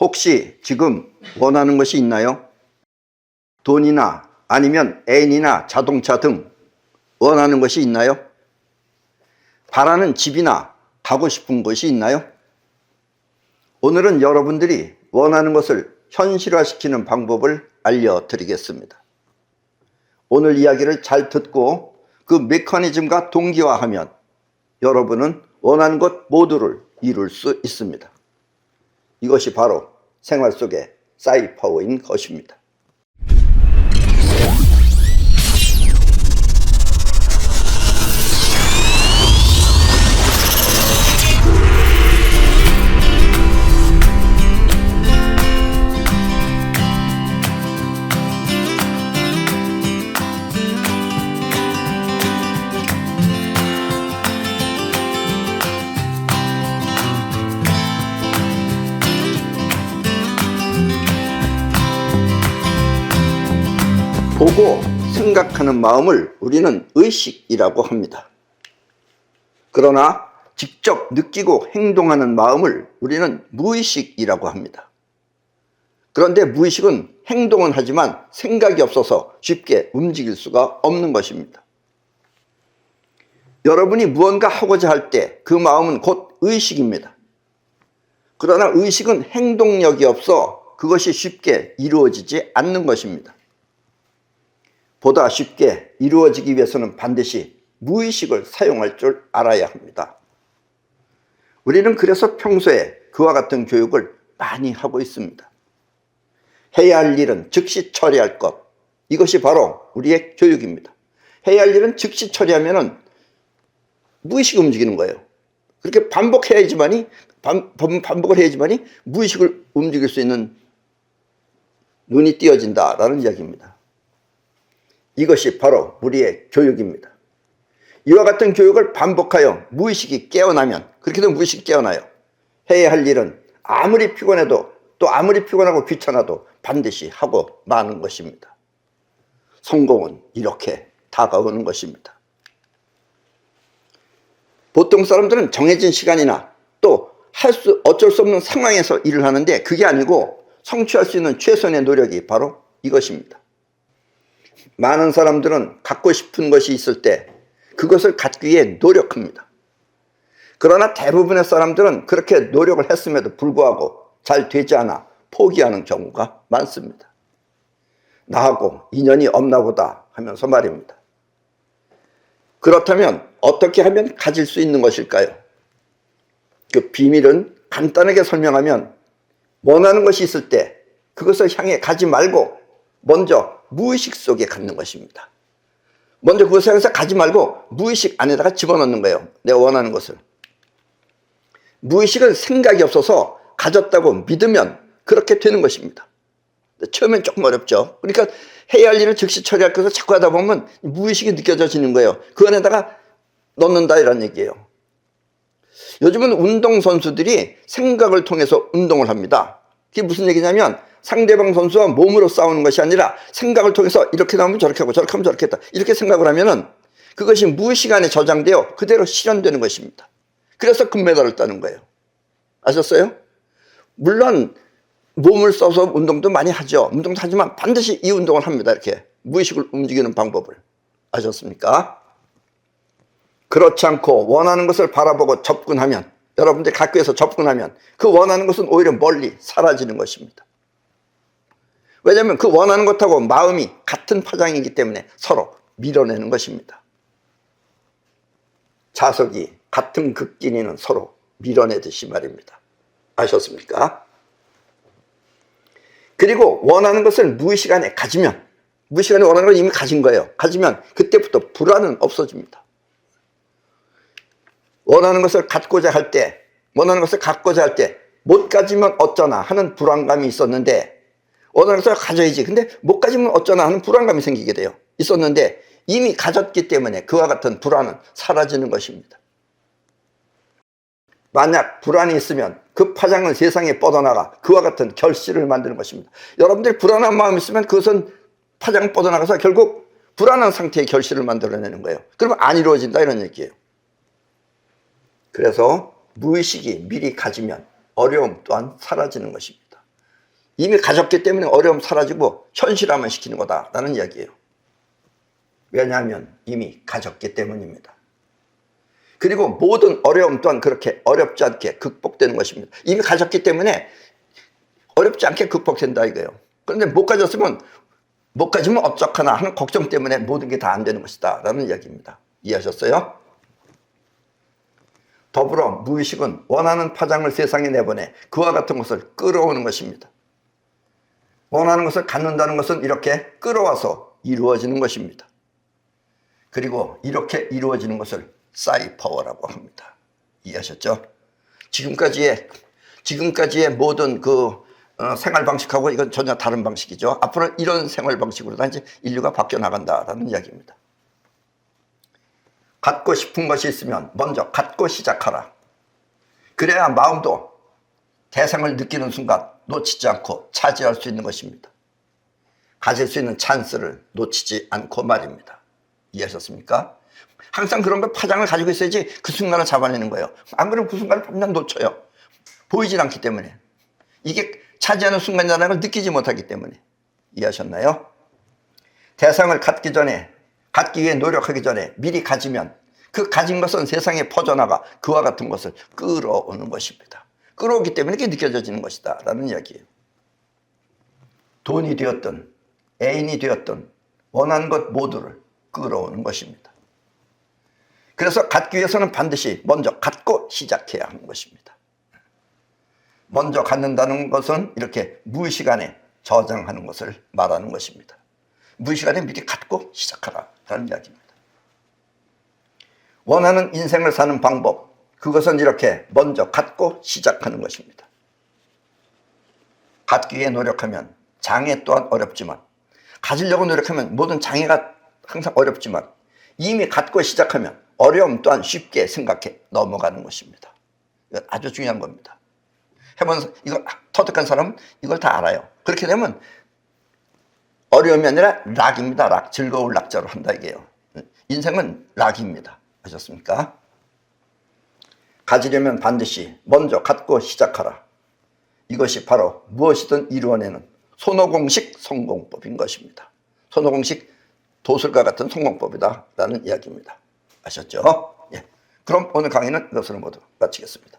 혹시 지금 원하는 것이 있나요? 돈이나 아니면 애인이나 자동차 등 원하는 것이 있나요? 바라는 집이나 가고 싶은 곳이 있나요? 오늘은 여러분들이 원하는 것을 현실화시키는 방법을 알려드리겠습니다. 오늘 이야기를 잘 듣고 그 메커니즘과 동기화하면 여러분은 원하는 것 모두를 이룰 수 있습니다. 이것이 바로 생활 속의 사이파워인 것입니다. 보고 생각하는 마음을 우리는 의식이라고 합니다. 그러나 직접 느끼고 행동하는 마음을 우리는 무의식이라고 합니다. 그런데 무의식은 행동은 하지만 생각이 없어서 쉽게 움직일 수가 없는 것입니다. 여러분이 무언가 하고자 할 때 그 마음은 곧 의식입니다. 그러나 의식은 행동력이 없어 그것이 쉽게 이루어지지 않는 것입니다. 보다 쉽게 이루어지기 위해서는 반드시 무의식을 사용할 줄 알아야 합니다. 우리는 그래서 평소에 그와 같은 교육을 많이 하고 있습니다. 해야 할 일은 즉시 처리할 것, 이것이 바로 우리의 교육입니다. 해야 할 일은 즉시 처리하면 무의식이 움직이는 거예요. 그렇게 반복을 해야지만이 무의식을 움직일 수 있는 눈이 띄어진다라는 이야기입니다. 이것이 바로 우리의 교육입니다. 이와 같은 교육을 반복하여 무의식이 깨어나면, 그렇게 되면 무의식이 깨어나요. 해야 할 일은 아무리 피곤해도 또 아무리 피곤하고 귀찮아도 반드시 하고 마는 것입니다. 성공은 이렇게 다가오는 것입니다. 보통 사람들은 정해진 시간이나 또 어쩔 수 없는 상황에서 일을 하는데 그게 아니고 성취할 수 있는 최선의 노력이 바로 이것입니다. 많은 사람들은 갖고 싶은 것이 있을 때 그것을 갖기 위해 노력합니다. 그러나 대부분의 사람들은 그렇게 노력을 했음에도 불구하고 잘 되지 않아 포기하는 경우가 많습니다. 나하고 인연이 없나 보다 하면서 말입니다. 그렇다면 어떻게 하면 가질 수 있는 것일까요? 그 비밀은 간단하게 설명하면 원하는 것이 있을 때 그것을 향해 가지 말고 먼저 무의식 속에 갖는 것입니다. 먼저 그것을 향해서 가지 말고 무의식 안에다가 집어넣는 거예요. 내가 원하는 것을. 무의식은 생각이 없어서 가졌다고 믿으면 그렇게 되는 것입니다. 처음엔 조금 어렵죠. 그러니까 해야 할 일을 즉시 처리할 것을 자꾸 하다 보면 무의식이 느껴지는 거예요. 그 안에다가 넣는다 이런 얘기예요. 요즘은 운동선수들이 생각을 통해서 운동을 합니다. 그게 무슨 얘기냐면 상대방 선수와 몸으로 싸우는 것이 아니라 생각을 통해서 이렇게 나오면 저렇게 하고 저렇게 하면 저렇게 했다. 이렇게 생각을 하면은 그것이 무의식 안에 저장되어 그대로 실현되는 것입니다. 그래서 금메달을 따는 거예요. 아셨어요? 물론 몸을 써서 운동도 많이 하죠. 운동도 하지만 반드시 이 운동을 합니다. 이렇게 무의식을 움직이는 방법을. 아셨습니까? 그렇지 않고 원하는 것을 바라보고 접근하면, 여러분들이 가까이서 접근하면 그 원하는 것은 오히려 멀리 사라지는 것입니다. 왜냐하면 그 원하는 것하고 마음이 같은 파장이기 때문에 서로 밀어내는 것입니다. 자석이 같은 극끼니는 서로 밀어내듯이 말입니다. 아셨습니까? 그리고 원하는 것을 무의식 안에 가지면, 무의식 안에 원하는 걸 이미 가진 거예요. 가지면 그때부터 불안은 없어집니다. 원하는 것을 갖고자 할 때 못 가지면 어쩌나 하는 불안감이 있었는데, 원하는 것을 가져야지. 근데 못 가지면 어쩌나 하는 불안감이 생기게 돼요. 있었는데 이미 가졌기 때문에 그와 같은 불안은 사라지는 것입니다. 만약 불안이 있으면 그 파장은 세상에 뻗어나가 그와 같은 결실을 만드는 것입니다. 여러분들이 불안한 마음이 있으면 그것은 파장 뻗어나가서 결국 불안한 상태의 결실을 만들어내는 거예요. 그러면 안 이루어진다 이런 얘기예요. 그래서 무의식이 미리 가지면 어려움 또한 사라지는 것입니다. 이미 가졌기 때문에 어려움 사라지고 현실화만 시키는 거다라는 이야기예요. 왜냐하면 이미 가졌기 때문입니다. 그리고 모든 어려움 또한 그렇게 어렵지 않게 극복되는 것입니다. 이미 가졌기 때문에 어렵지 않게 극복된다 이거예요. 그런데 못 가지면 어쩌거나 하는 걱정 때문에 모든 게 다 안 되는 것이다 라는 이야기입니다. 이해하셨어요? 더불어 무의식은 원하는 파장을 세상에 내보내 그와 같은 것을 끌어오는 것입니다. 원하는 것을 갖는다는 것은 이렇게 끌어와서 이루어지는 것입니다. 그리고 이렇게 이루어지는 것을 사이퍼워라고 합니다. 이해하셨죠? 지금까지의 모든 생활 방식하고 이건 전혀 다른 방식이죠. 앞으로 이런 생활 방식으로 이제 인류가 바뀌어 나간다라는 이야기입니다. 갖고 싶은 것이 있으면 먼저 갖고 시작하라. 그래야 마음도 대상을 느끼는 순간 놓치지 않고 차지할 수 있는 것입니다. 가질 수 있는 찬스를 놓치지 않고 말입니다. 이해하셨습니까? 항상 그런 걸 파장을 가지고 있어야지 그 순간을 잡아내는 거예요. 안 그러면 그 순간을 그냥 놓쳐요. 보이질 않기 때문에. 이게 차지하는 순간이라는 걸 느끼지 못하기 때문에. 이해하셨나요? 대상을 갖기 위해 노력하기 전에 미리 가지면 그 가진 것은 세상에 퍼져나가 그와 같은 것을 끌어오는 것입니다. 끌어오기 때문에 이게 느껴지는 것이다 라는 이야기예요. 돈이 되었든 애인이 되었든 원하는 것 모두를 끌어오는 것입니다. 그래서 갖기 위해서는 반드시 먼저 갖고 시작해야 하는 것입니다. 먼저 갖는다는 것은 이렇게 무의식 안에 저장하는 것을 말하는 것입니다. 무의식 안에 미리 갖고 시작하라 라는 이야기입니다. 원하는 인생을 사는 방법, 그것은 이렇게 먼저 갖고 시작하는 것입니다. 갖기 위해 노력하면 장애 또한 어렵지만, 가지려고 노력하면 모든 장애가 항상 어렵지만 이미 갖고 시작하면 어려움 또한 쉽게 생각해 넘어가는 것입니다. 이건 아주 중요한 겁니다. 이거 터득한 사람은 이걸 다 알아요. 그렇게 되면 어려움이 아니라 락입니다. 락. 즐거울 락자로 한다 이게요. 인생은 락입니다. 아셨습니까? 가지려면 반드시 먼저 갖고 시작하라. 이것이 바로 무엇이든 이루어내는 손오공식 성공법인 것입니다. 손오공식 도술과 같은 성공법이다 라는 이야기입니다. 아셨죠? 예. 그럼 오늘 강의는 이것으로 모두 마치겠습니다.